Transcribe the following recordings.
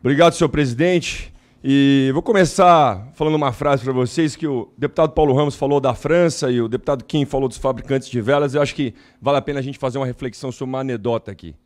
Obrigado, senhor presidente. E vou começar falando uma frase para vocês que o deputado Paulo Ramos falou da França e o deputado Kim falou dos fabricantes de velas. Eu acho que vale a pena a gente fazer uma reflexão sobre uma anedota aqui.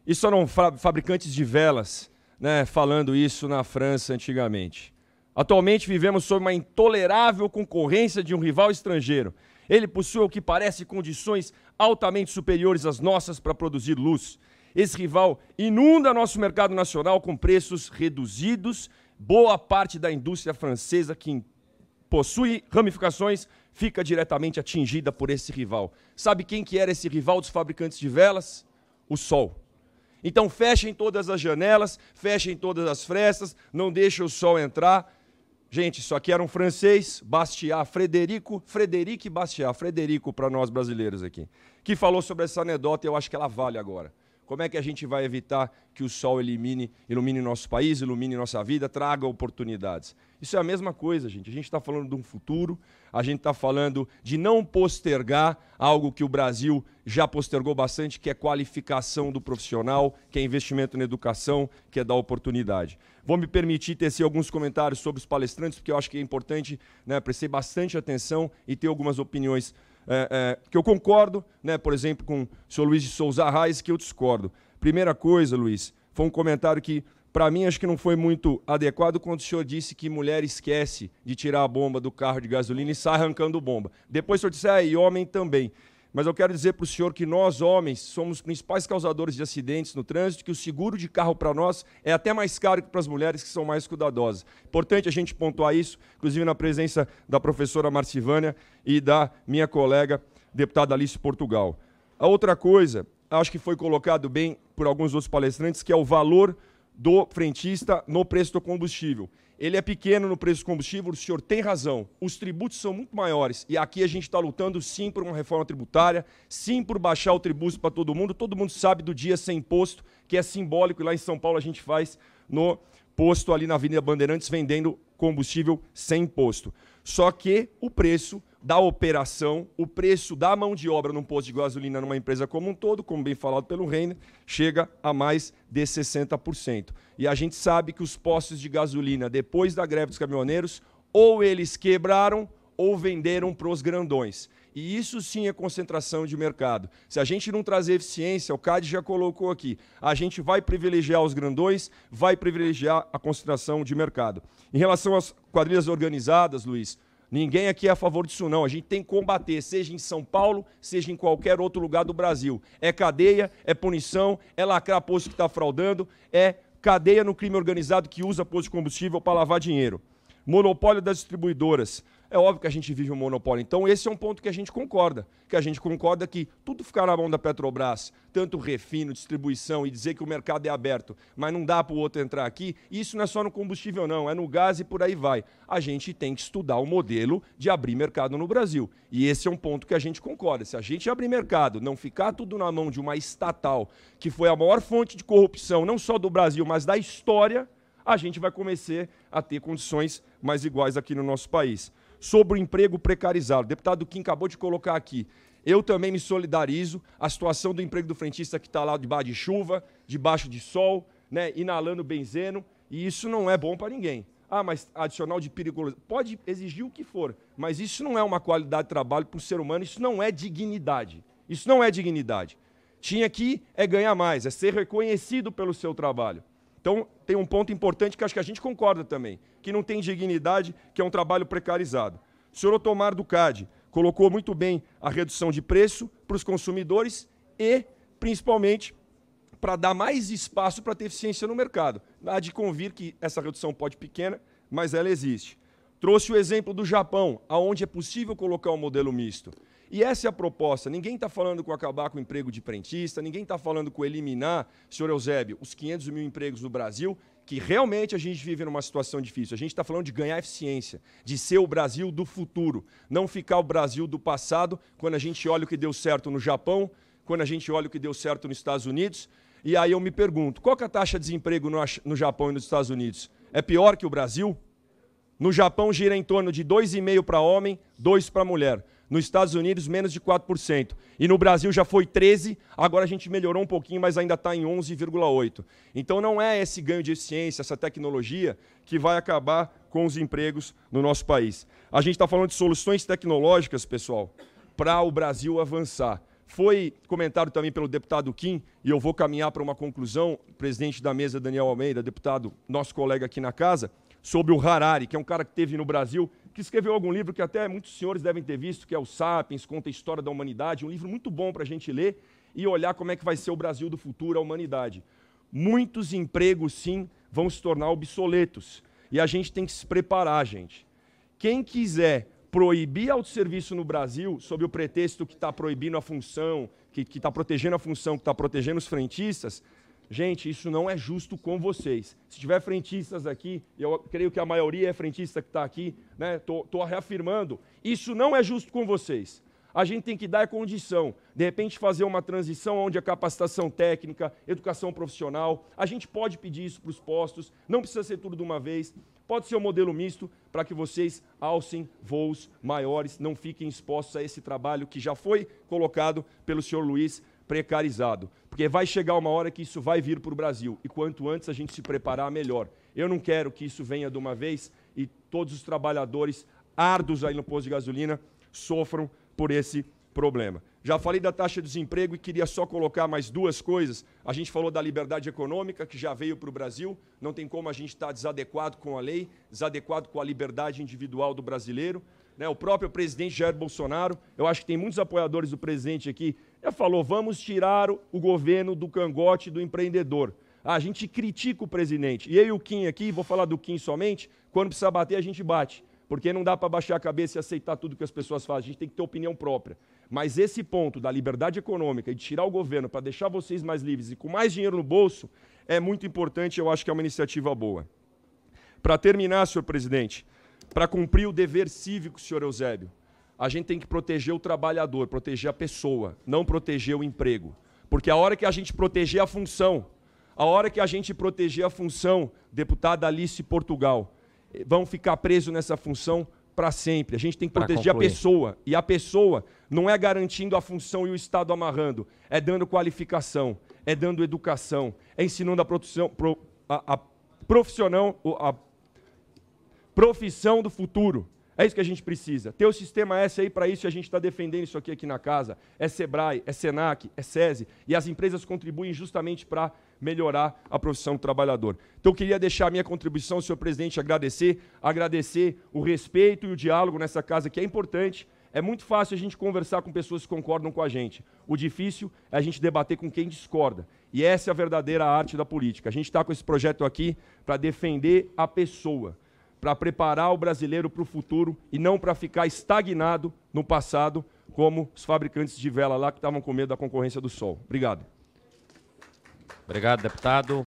Isso eram fabricantes de velas, né, falando isso na França antigamente. Atualmente vivemos sob uma intolerável concorrência de um rival estrangeiro. Ele possui o que parece condições altamente superiores às nossas para produzir luz. Esse rival inunda nosso mercado nacional com preços reduzidos. Boa parte da indústria francesa que possui ramificações fica diretamente atingida por esse rival. Sabe quem que era esse rival dos fabricantes de velas? O sol. Então fechem todas as janelas, fechem todas as frestas, não deixem o sol entrar. Gente, isso aqui era um francês, Bastiat, Frederico Bastiat, Frederico para nós brasileiros aqui, que falou sobre essa anedota e eu acho que ela vale agora. Como é que a gente vai evitar que o sol ilumine nosso país, ilumine nossa vida, traga oportunidades? Isso é a mesma coisa, gente. A gente está falando de um futuro, a gente está falando de não postergar algo que o Brasil já postergou bastante, que é qualificação do profissional, que é investimento na educação, que é dar oportunidade. Vou me permitir tecer alguns comentários sobre os palestrantes, porque eu acho que é importante, né, prestar bastante atenção e ter algumas opiniões que eu concordo, né, por exemplo, com o senhor Luiz de Souza Reis, que eu discordo. Primeira coisa, Luiz, foi um comentário que, para mim, acho que não foi muito adequado quando o senhor disse que mulher esquece de tirar a bomba do carro de gasolina e sai arrancando bomba. Depois o senhor disse, e homem também. Mas eu quero dizer para o senhor que nós, homens, somos os principais causadores de acidentes no trânsito, que o seguro de carro para nós é até mais caro que para as mulheres que são mais cuidadosas. Importante a gente pontuar isso, inclusive na presença da professora Marcivânia e da minha colega, deputada Alice Portugal. A outra coisa, acho que foi colocado bem por alguns outros palestrantes, que é o valor do frentista no preço do combustível. Ele é pequeno no preço do combustível, o senhor tem razão, os tributos são muito maiores e aqui a gente está lutando sim por uma reforma tributária, sim por baixar o tributo para todo mundo sabe do dia sem imposto, que é simbólico e lá em São Paulo a gente faz no posto ali na Avenida Bandeirantes vendendo combustível sem imposto. Só que o preço da operação, o preço da mão de obra num posto de gasolina numa empresa como um todo, como bem falado pelo Reiner, chega a mais de 60%. E a gente sabe que os postos de gasolina, depois da greve dos caminhoneiros, ou eles quebraram ou venderam para os grandões. E isso sim é concentração de mercado. Se a gente não trazer eficiência, o CAD já colocou aqui, a gente vai privilegiar os grandões, vai privilegiar a concentração de mercado. Em relação às quadrilhas organizadas, Luiz, ninguém aqui é a favor disso não, a gente tem que combater, seja em São Paulo, seja em qualquer outro lugar do Brasil. É cadeia, é punição, é lacrar posto que está fraudando, é cadeia no crime organizado que usa posto de combustível para lavar dinheiro. Monopólio das distribuidoras. É óbvio que a gente vive um monopólio. Então, esse é um ponto que a gente concorda. Que a gente concorda que tudo ficar na mão da Petrobras, tanto refino, distribuição e dizer que o mercado é aberto, mas não dá para o outro entrar aqui. Isso não é só no combustível, não. É no gás e por aí vai. A gente tem que estudar o modelo de abrir mercado no Brasil. E esse é um ponto que a gente concorda. Se a gente abrir mercado, não ficar tudo na mão de uma estatal, que foi a maior fonte de corrupção, não só do Brasil, mas da história, a gente vai começar a ter condições mais iguais aqui no nosso país. Sobre o emprego precarizado, o deputado Kim acabou de colocar aqui, eu também me solidarizo, a situação do emprego do frentista que está lá debaixo de chuva, debaixo de sol, né, inalando benzeno, e isso não é bom para ninguém. Ah, mas adicional de periculosidade, pode exigir o que for, mas isso não é uma qualidade de trabalho para o ser humano, isso não é dignidade, isso não é dignidade. Tinha que ganhar mais, é ser reconhecido pelo seu trabalho. Então, tem um ponto importante que acho que a gente concorda também, que não tem dignidade, que é um trabalho precarizado. O senhor Otomar do CAD colocou muito bem a redução de preço para os consumidores e, principalmente, para dar mais espaço para ter eficiência no mercado. Há de convir que essa redução pode ser pequena, mas ela existe. Trouxe o exemplo do Japão, onde é possível colocar um modelo misto. E essa é a proposta. Ninguém está falando com acabar com o emprego de frentista, ninguém está falando com eliminar, senhor Eusébio, os 500 mil empregos no Brasil, que realmente a gente vive numa situação difícil. A gente está falando de ganhar eficiência, de ser o Brasil do futuro, não ficar o Brasil do passado, quando a gente olha o que deu certo no Japão, quando a gente olha o que deu certo nos Estados Unidos. E aí eu me pergunto, qual que é a taxa de desemprego no Japão e nos Estados Unidos? É pior que o Brasil? No Japão gira em torno de 2,5 para homem, 2 para mulher. Nos Estados Unidos, menos de 4%. E no Brasil já foi 13%, agora a gente melhorou um pouquinho, mas ainda está em 11,8%. Então não é esse ganho de eficiência, essa tecnologia, que vai acabar com os empregos no nosso país. A gente está falando de soluções tecnológicas, pessoal, para o Brasil avançar. Foi comentado também pelo deputado Kim, e eu vou caminhar para uma conclusão, presidente da mesa, Daniel Almeida, deputado, nosso colega aqui na casa, sobre o Harari, que é um cara que esteve no Brasil, que escreveu algum livro que até muitos senhores devem ter visto, que é o Sapiens, conta a história da humanidade, um livro muito bom para a gente ler e olhar como é que vai ser o Brasil do futuro, a humanidade. Muitos empregos, sim, vão se tornar obsoletos. E a gente tem que se preparar, gente. Quem quiser proibir autosserviço no Brasil, sob o pretexto que está proibindo a função, que está protegendo a função, que está protegendo os frentistas, gente, isso não é justo com vocês. Se tiver frentistas aqui, eu creio que a maioria é frentista que está aqui, né? Tô reafirmando, isso não é justo com vocês. A gente tem que dar a condição, de repente fazer uma transição onde a capacitação técnica, educação profissional, a gente pode pedir isso para os postos, não precisa ser tudo de uma vez, pode ser um modelo misto para que vocês alcem voos maiores, não fiquem expostos a esse trabalho que já foi colocado pelo senhor Luiz, precarizado. Porque vai chegar uma hora que isso vai vir para o Brasil, e quanto antes a gente se preparar, melhor. Eu não quero que isso venha de uma vez e todos os trabalhadores árduos aí no posto de gasolina sofram por esse problema. Já falei da taxa de desemprego e queria só colocar mais duas coisas. A gente falou da liberdade econômica, que já veio para o Brasil. Não tem como a gente estar desadequado com a lei, desadequado com a liberdade individual do brasileiro. Né? O próprio presidente Jair Bolsonaro, eu acho que tem muitos apoiadores do presidente aqui, já falou, vamos tirar o governo do cangote do empreendedor. A gente critica o presidente. E eu e o Kim aqui, vou falar do Kim somente, quando precisa bater, a gente bate. Porque não dá para baixar a cabeça e aceitar tudo que as pessoas fazem. A gente tem que ter opinião própria. Mas esse ponto da liberdade econômica e de tirar o governo para deixar vocês mais livres e com mais dinheiro no bolso é muito importante, eu acho que é uma iniciativa boa. Para terminar, senhor presidente, para cumprir o dever cívico, senhor Eusébio, a gente tem que proteger o trabalhador, proteger a pessoa, não proteger o emprego. Porque a hora que a gente proteger a função, deputada Alice Portugal, vão ficar presos nessa função para sempre. A gente tem que proteger a pessoa. E a pessoa não é garantindo a função e o Estado amarrando. É dando qualificação, é dando educação, é ensinando a profissão do futuro. É isso que a gente precisa. Ter o sistema S aí para isso, e a gente está defendendo isso aqui na casa. É Sebrae, é Senac, é SESI. E as empresas contribuem justamente para melhorar a profissão do trabalhador. Então, eu queria deixar a minha contribuição, senhor presidente, agradecer o respeito e o diálogo nessa casa, que é importante. É muito fácil a gente conversar com pessoas que concordam com a gente. O difícil é a gente debater com quem discorda. E essa é a verdadeira arte da política. A gente está com esse projeto aqui para defender a pessoa, para preparar o brasileiro para o futuro e não para ficar estagnado no passado, como os fabricantes de vela lá que estavam com medo da concorrência do sol. Obrigado. Obrigado, deputado.